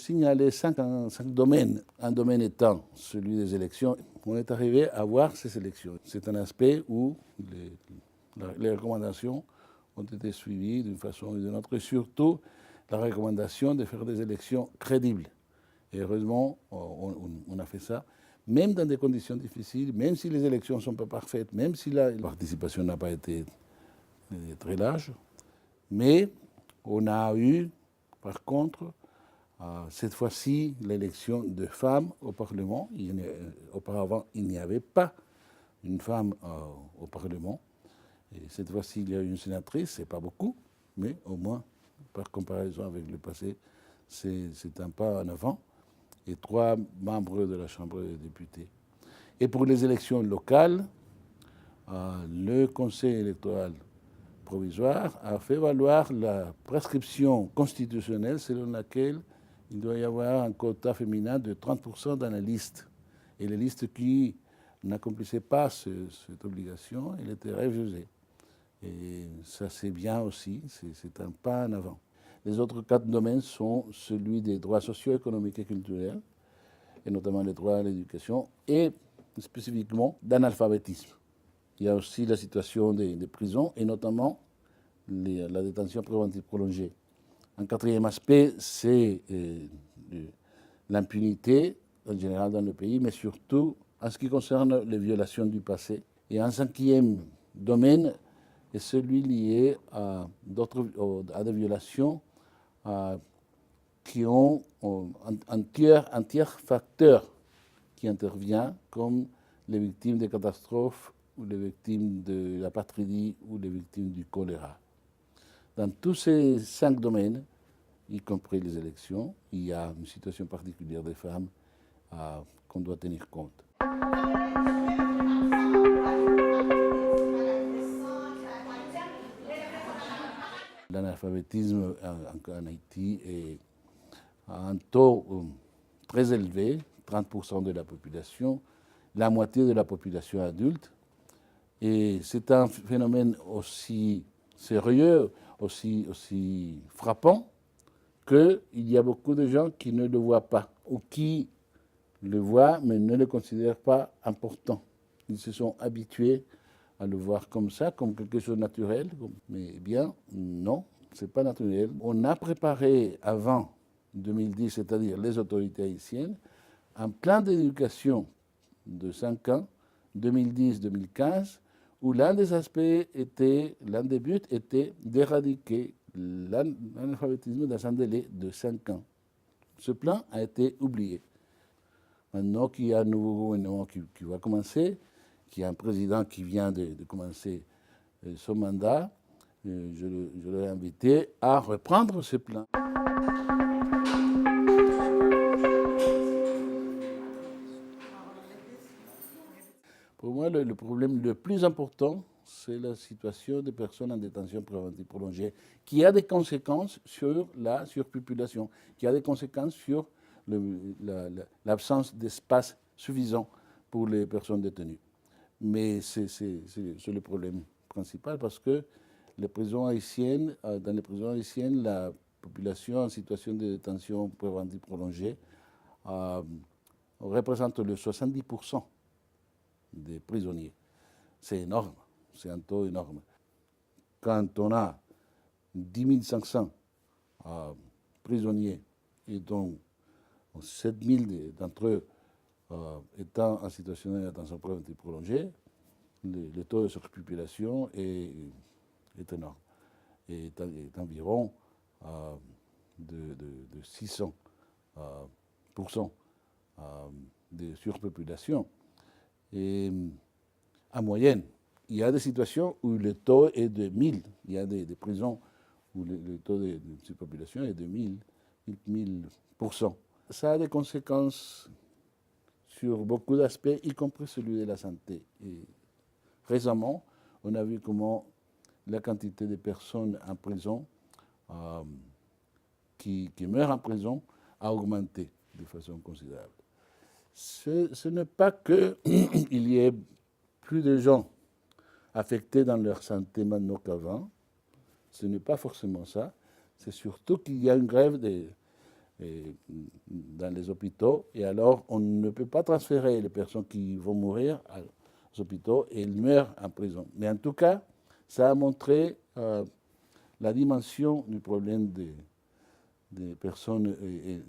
signalé cinq domaines. Un domaine étant celui des élections. On est arrivé à voir ces élections. C'est un aspect où les recommandations ont été suivies d'une façon ou d'une autre, et surtout la recommandation de faire des élections crédibles. Et heureusement, on a fait ça, même dans des conditions difficiles, même si les élections ne sont pas parfaites, même si la participation n'a pas été très large. Mais on a eu, par contre, cette fois-ci, l'élection de femmes au Parlement. Auparavant, il n'y avait pas une femme au Parlement. Et cette fois-ci, il y a une sénatrice, c'est pas beaucoup, mais au moins, par comparaison avec le passé, c'est un pas en avant. Et 3 membres de la Chambre des députés. Et pour les élections locales, le Conseil électoral provisoire a fait valoir la prescription constitutionnelle selon laquelle il doit y avoir un quota féminin de 30% dans la liste. Et les listes qui n'accomplissaient pas cette obligation, elles étaient refusées. Et ça, c'est bien aussi, c'est un pas en avant. Les autres 4 domaines sont celui des droits socio-économiques et culturels, et notamment les droits à l'éducation, et spécifiquement d'analphabétisme. Il y a aussi la situation des prisons, et notamment la détention préventive prolongée. Un 4e aspect, c'est l'impunité, en général dans le pays, mais surtout en ce qui concerne les violations du passé. Et un 5e domaine est celui lié à des violations qui ont un tiers facteur qui intervient, comme les victimes des catastrophes, ou les victimes de l'apatridie, ou les victimes du choléra. Dans tous ces 5 domaines, y compris les élections, il y a une situation particulière des femmes qu'on doit tenir compte. L'analphabétisme en Haïti est à un taux très élevé, 30% de la population, la moitié de la population adulte. Et c'est un phénomène aussi sérieux, aussi frappant, qu'il y a beaucoup de gens qui ne le voient pas, ou qui le voient mais ne le considèrent pas important. Ils se sont habitués à le voir comme ça, comme quelque chose de naturel. Mais bien, non, ce n'est pas naturel. On a préparé avant 2010, c'est-à-dire les autorités haïtiennes, un plan d'éducation de 5 ans, 2010-2015, où l'un des buts était d'éradiquer l'analphabétisme dans un délai de 5 ans. Ce plan a été oublié. Maintenant qu'il y a un nouveau gouvernement qui va commencer, qu'il y a un président qui vient de commencer son mandat, je l'ai invité à reprendre ce plan. Pour moi, le problème le plus important, c'est la situation des personnes en détention préventive prolongée, qui a des conséquences sur la surpopulation, qui a des conséquences sur l'absence d'espace suffisant pour les personnes détenues. Mais c'est le problème principal, parce que les prisons haïtiennes, dans les prisons haïtiennes, la population en situation de détention préventive prolongée représente le 70% des prisonniers. C'est énorme, c'est un taux énorme. Quand on a 10 500 prisonniers, et donc 7 000 d'entre eux étant en situation de détention préventive prolongée, le taux de surpopulation est énorme, et est environ de 600% de surpopulation. Et en moyenne, il y a des situations où le taux est de 1000. Il y a des prisons où le taux de surpopulation est de 1000%. Ça a des conséquences sur beaucoup d'aspects, y compris celui de la santé. Et récemment, on a vu comment la quantité de personnes en prison qui meurent en prison a augmenté de façon considérable. Ce n'est pas qu'il y ait plus de gens affectés dans leur santé maintenant qu'avant. Ce n'est pas forcément ça. C'est surtout qu'il y a une grève dans les hôpitaux. Et alors, on ne peut pas transférer les personnes qui vont mourir aux hôpitaux et elles meurent en prison. Mais en tout cas, ça a montré la dimension du problème des personnes et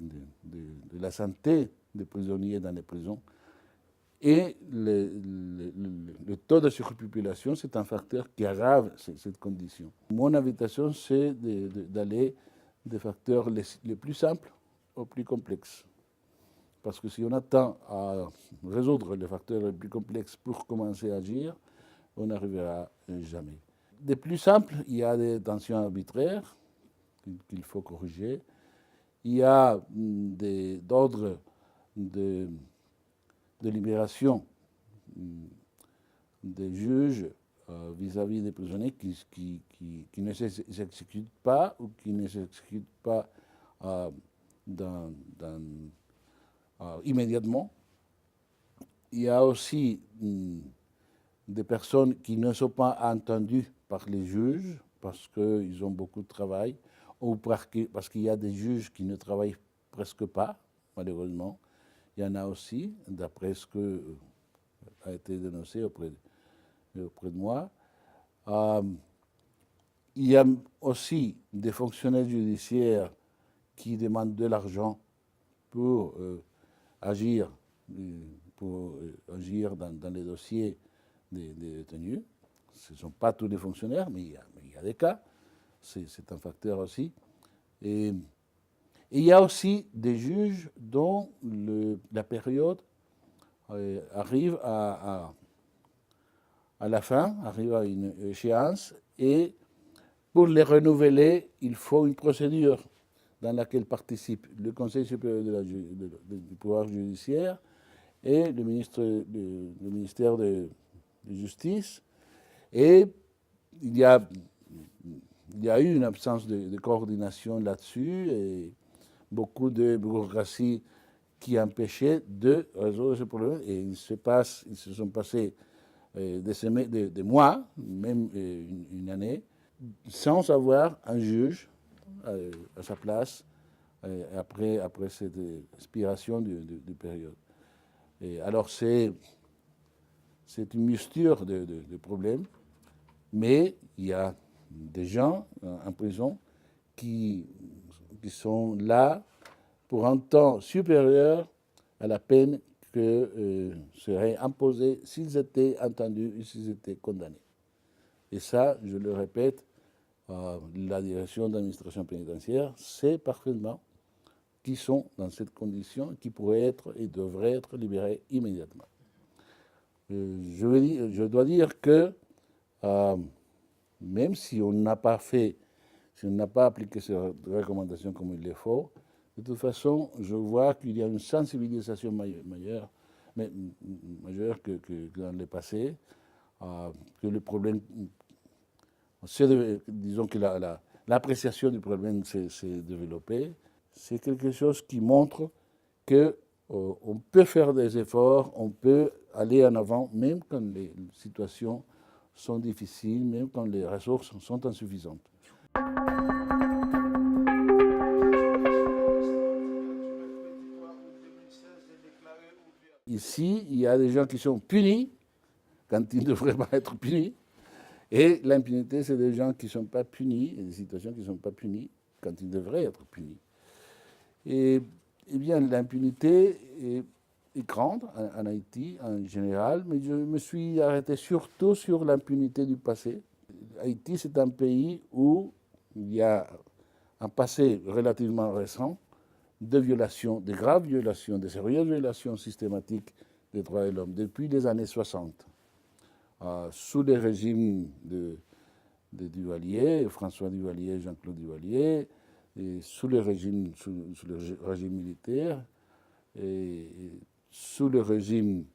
de la santé des prisonniers dans les prisons. Et le taux de surpopulation, c'est un facteur qui aggrave cette condition. Mon invitation, c'est d'aller des facteurs les plus simples aux plus complexes. Parce que si on attend à résoudre les facteurs les plus complexes pour commencer à agir, on n'arrivera jamais. Des plus simples, il y a des tensions arbitraires qu'il faut corriger. Il y a d'ordre de libération des juges vis-à-vis des prisonniers qui ne s'exécutent pas ou qui ne s'exécutent pas immédiatement. Il y a aussi des personnes qui ne sont pas entendues par les juges parce qu'ils ont beaucoup de travail ou parce qu'il y a des juges qui ne travaillent presque pas, malheureusement. Il y en a aussi, d'après ce que a été dénoncé auprès de moi. Il y a aussi des fonctionnaires judiciaires qui demandent de l'argent pour agir dans les dossiers des détenus. Ce ne sont pas tous les fonctionnaires, mais il y a des cas. C'est un facteur aussi. Et il y a aussi des juges dont la période arrive à la fin, arrive à une échéance, et pour les renouveler, il faut une procédure dans laquelle participent le Conseil supérieur du pouvoir judiciaire et le ministère de Justice. Et il y a eu une absence de coordination là-dessus et beaucoup de bureaucratie qui empêchait de résoudre ce problème. Et il se sont passés des mois, même une année, sans avoir un juge à sa place après cette expiration de période. Et alors c'est une mixture de problèmes, mais il y a des gens en prison qui sont là pour un temps supérieur à la peine que serait imposée s'ils étaient entendus et s'ils étaient condamnés. Et ça, je le répète, la direction d'administration pénitentiaire sait parfaitement qui sont dans cette condition, qui pourraient être et devraient être libérés immédiatement. Je dois dire que même si on n'a pas appliqué ces recommandations comme il le faut, de toute façon, je vois qu'il y a une sensibilisation majeure que dans le passé, que le problème, disons que l'appréciation du problème s'est développée. C'est quelque chose qui montre qu'on peut faire des efforts, on peut aller en avant, même quand les situations sont difficiles, même quand les ressources sont insuffisantes. Ici, il y a des gens qui sont punis quand ils ne devraient pas être punis. Et l'impunité, c'est des gens qui ne sont pas punis, et des situations qui ne sont pas punies quand ils devraient être punis. Et bien, l'impunité est grande en Haïti en général, mais je me suis arrêté surtout sur l'impunité du passé. Haïti, c'est un pays où il y a un passé relativement récent de violations, de graves violations, de sérieuses violations systématiques des droits de l'homme depuis les années 60. Sous les régimes de Duvalier, François Duvalier, Jean-Claude Duvalier, et sous le régime militaire, et sous le régime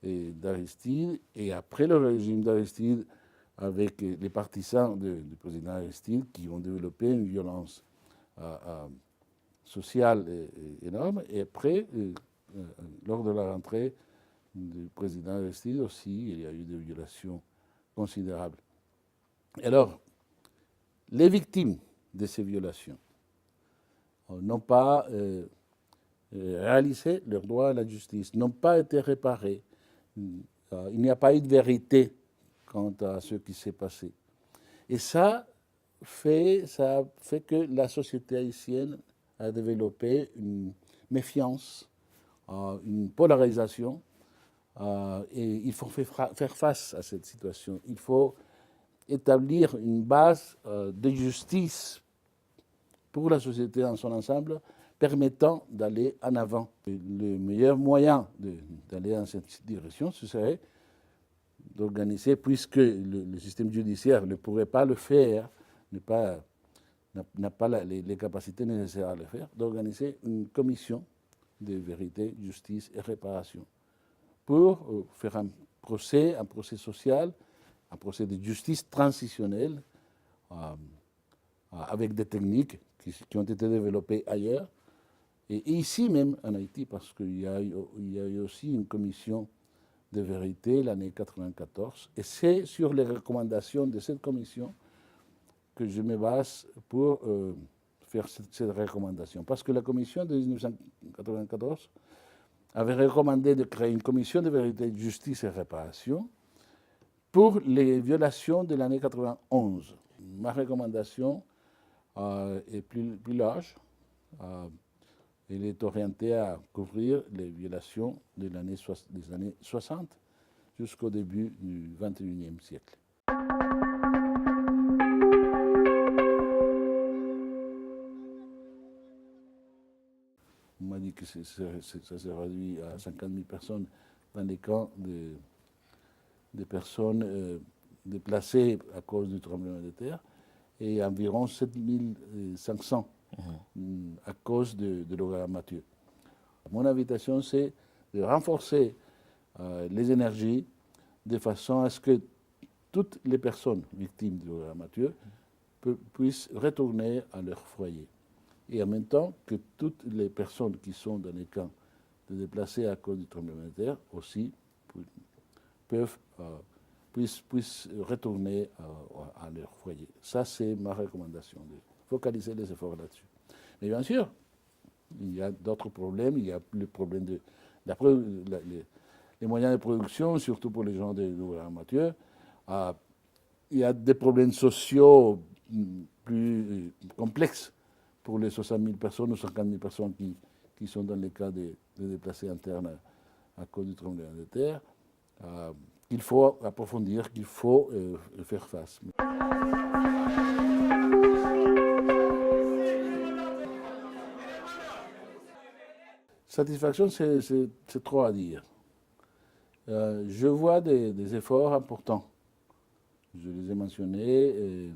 d'Aristide, et après le régime d'Aristide, avec les partisans du président Aristide qui ont développé une violence sociale énorme. Et après, lors de la rentrée du président Aristide aussi, il y a eu des violations considérables. Alors, les victimes de ces violations, n'ont pas réalisé leur droit à la justice, n'ont pas été réparés. Il n'y a pas eu de vérité quant à ce qui s'est passé. Et ça fait que la société haïtienne a développé une méfiance, une polarisation, et il faut faire face à cette situation. Il faut établir une base de justice pour la société dans son ensemble, permettant d'aller en avant. Le meilleur moyen d'aller dans cette direction, ce serait d'organiser, puisque le système judiciaire ne pourrait pas le faire, n'a pas les capacités nécessaires à le faire, d'organiser une commission de vérité, justice et réparation pour faire un procès social, un procès de justice transitionnelle avec des techniques qui ont été développées ailleurs et ici même en Haïti, parce qu'il y a eu aussi une commission de vérité l'année 1994, et c'est sur les recommandations de cette commission que je me base pour faire cette recommandation. Parce que la commission de 1994 avait recommandé de créer une commission de vérité, de justice et réparation pour les violations de l'année 91. Ma recommandation est plus large. Elle est orientée à couvrir les violations des années 60 jusqu'au début du XXIe siècle. On m'a dit que ça s'est réduit à 50 000 personnes dans les camps de personnes déplacées à cause du tremblement de terre et environ 7 500 à cause de l'ouragan Mathieu. Mon invitation, c'est de renforcer les énergies de façon à ce que toutes les personnes victimes de l'ouragan Mathieu puissent retourner à leur foyer. Et en même temps que toutes les personnes qui sont dans les camps de déplacés à cause du tremblement de terre aussi puissent retourner à leur foyer. Ça, c'est ma recommandation, de focaliser les efforts là-dessus. Mais bien sûr, il y a d'autres problèmes. Il y a le problème les moyens de production, surtout pour les gens de l'ouragan Mathieu. Il y a des problèmes sociaux plus complexes pour les 60 000 personnes ou 50 000 personnes qui sont dans les cas de déplacés internes à cause du tremblement de terre. Qu'il faut approfondir, qu'il faut faire face. Satisfaction, c'est trop à dire. Je vois des efforts importants. Je les ai mentionnés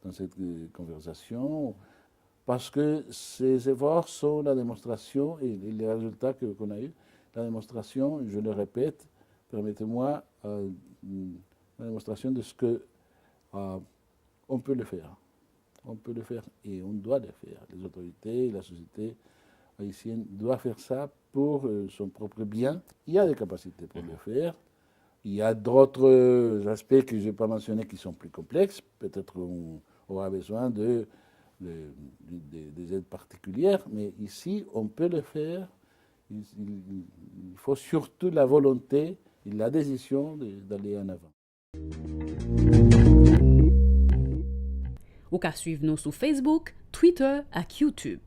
dans cette conversation parce que ces efforts sont la démonstration, et les résultats qu'on a eus, la démonstration, je le répète, permettez-moi, la démonstration de ce qu'on peut le faire. On peut le faire et on doit le faire. Les autorités, la société haïtienne doit faire ça pour son propre bien. Il y a des capacités pour le faire. Il y a d'autres aspects que je n'ai pas mentionnés qui sont plus complexes. Peut-être on aura besoin des aides particulières, mais ici, on peut le faire. Il faut surtout la volonté et la décision d'aller en avant. Ou qu'à suivre nous sur Facebook, Twitter et YouTube.